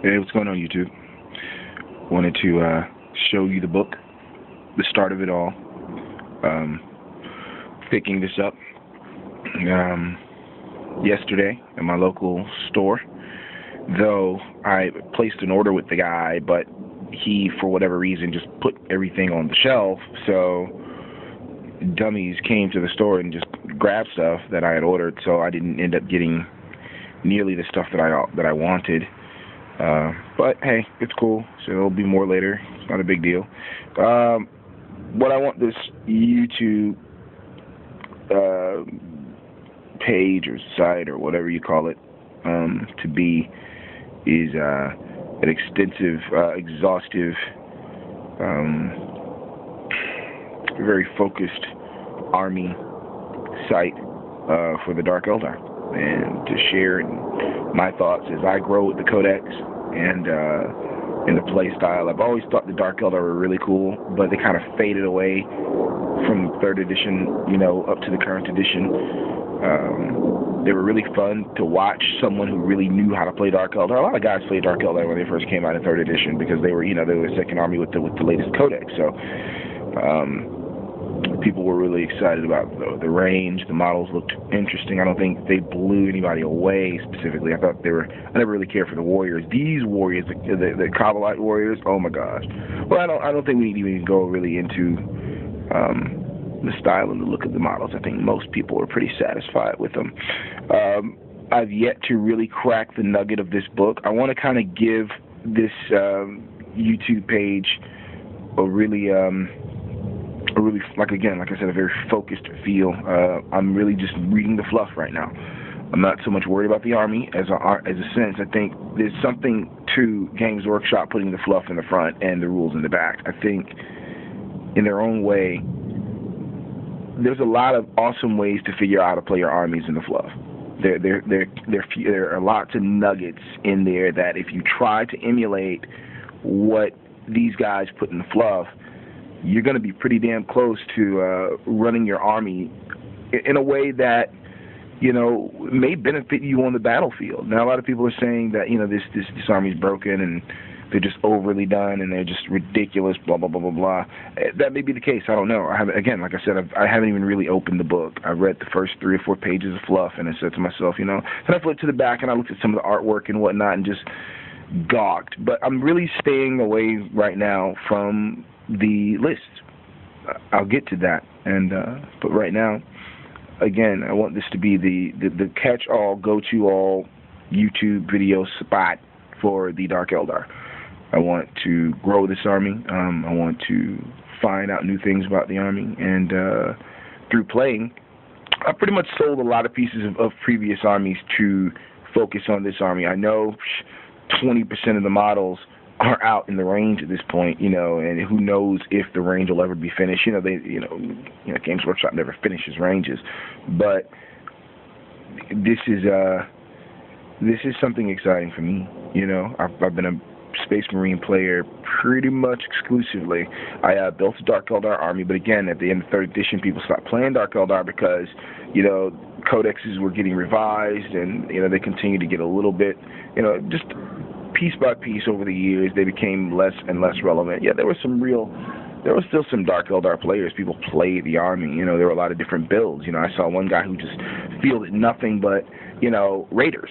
Hey, what's going on, YouTube? Wanted to show you the book, the start of it all. Um, Picking this up yesterday at my local store, though I placed an order with the guy, but he, for whatever reason, just put everything on the shelf, so dummies came to the store and just grabbed stuff that I had ordered, so I didn't end up getting nearly the stuff that I wanted. But hey, it's cool. So there'll be more later. It's not a big deal. What I want this YouTube page or site or whatever you call it to be is an extensive, exhaustive, very focused army site for the Dark Eldar, and to share my thoughts as I grow with the Codex and in the play style. I've always thought the Dark Eldar were really cool, but they kind of faded away from 3rd edition, up to the current edition. They were really fun to watch someone who really knew how to play Dark Eldar. A lot of guys played Dark Eldar when they first came out in 3rd edition because they were, they were the second army with the latest Codex. So people were really excited about the range. The models looked interesting. I don't think they blew anybody away specifically. I never really cared for the warriors. These warriors, the Kabbalite warriors, oh my gosh. Well, I don't think we need to even go really into the style and the look of the models. I think most people are pretty satisfied with them. I've yet to really crack the nugget of this book. I want to kind of give this YouTube page a really, like I said, a very focused feel. I'm really just reading the fluff right now. I'm not so much worried about the army as a sense. I think there's something to Games Workshop putting the fluff in the front and the rules in the back. I think in their own way, there's a lot of awesome ways to figure out how to play your armies in the fluff. There are lots of nuggets in there that if you try to emulate what these guys put in the fluff, you're going to be pretty damn close to running your army in a way that, may benefit you on the battlefield. Now, a lot of people are saying that, this army's broken and they're just overly done and they're just ridiculous, blah, blah, blah, blah, blah. That may be the case. I don't know. Again, like I said, I haven't even really opened the book. I read the first 3 or 4 pages of fluff, and I said to myself, and I flipped to the back and I looked at some of the artwork and whatnot and just gawked. But I'm really staying away right now from the list. I'll get to that. But right now, again, I want this to be the catch-all, go-to-all YouTube video spot for the Dark Eldar. I want to grow this army. I want to find out new things about the army. And through playing, I pretty much sold a lot of pieces of previous armies to focus on this army. I know 20% of the models are out in the range at this point, and who knows if the range will ever be finished. Games Workshop never finishes ranges, but this is something exciting for me. I've been a Space Marine player pretty much exclusively. I built a Dark Eldar army, but again, at the end of 3rd edition, people stopped playing Dark Eldar because, codexes were getting revised, and, they continued to get a little bit, just piece by piece over the years, they became less and less relevant. Yeah, there were still some Dark Eldar players. People played the army. There were a lot of different builds. I saw one guy who just fielded nothing but, raiders,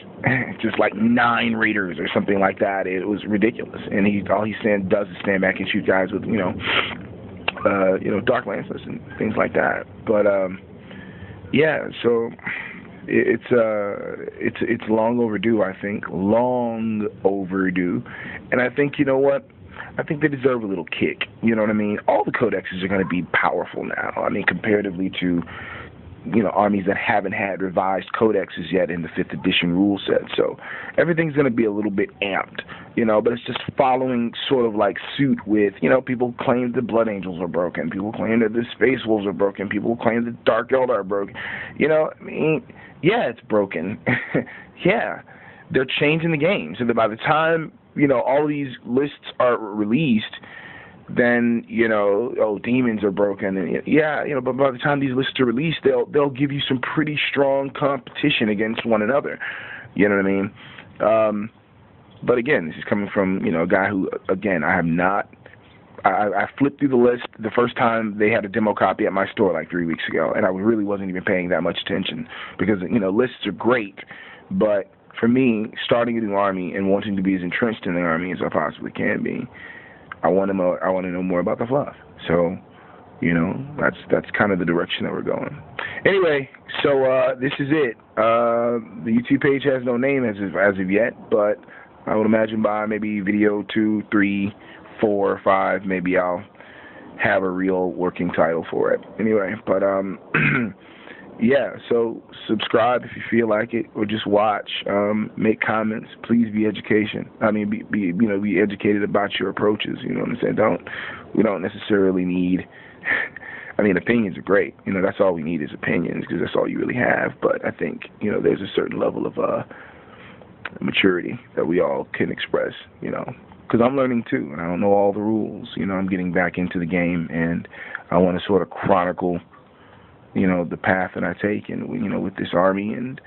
just like 9 raiders or something like that. It was ridiculous. And all he does is stand back and shoot guys with, dark lancers and things like that. But yeah, so it's long overdue. I think long overdue, and I think what. I think they deserve a little kick. You know what I mean? All the codexes are going to be powerful now. I mean, comparatively to, armies that haven't had revised codexes yet in the 5th edition rule set. So everything's going to be a little bit amped, but it's just following sort of like suit with, people claim the Blood Angels are broken. People claim that the Space Wolves are broken. People claim that Dark Eldar are broken. I mean, yeah, it's broken. Yeah, they're changing the game. So that by the time all these lists are released, then, demons are broken. And, yeah, but by the time these lists are released, they'll give you some pretty strong competition against one another. You know what I mean? But again, this is coming from, a guy who, again, I flipped through the list the first time they had a demo copy at my store like 3 weeks ago, and I really wasn't even paying that much attention because, lists are great, but for me, starting a new army and wanting to be as entrenched in the army as I possibly can be, I want to know more about the fluff. So, that's kind of the direction that we're going. Anyway, so this is it. The YouTube page has no name as of yet, but I would imagine by maybe video 2, 3, 4, 5, maybe I'll have a real working title for it. Anyway, but yeah, so subscribe if you feel like it, or just watch. Make comments. Please be education. I mean, be educated about your approaches. You know what I'm saying? We don't necessarily need. I mean, opinions are great. That's all we need is opinions, because that's all you really have. But I think there's a certain level of maturity that we all can express. Because I'm learning too, and I don't know all the rules. I'm getting back into the game, and I want to sort of chronicle the path that I take, and with this army and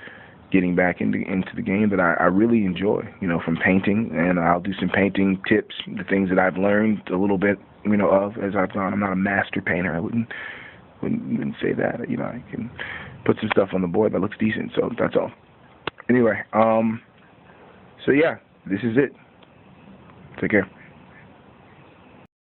getting back into the game that I really enjoy, from painting, and I'll do some painting tips, the things that I've learned a little bit, of as I've gone. I'm not a master painter. I wouldn't say that. I can put some stuff on the board that looks decent, so that's all. Anyway, so yeah, this is it. Take care.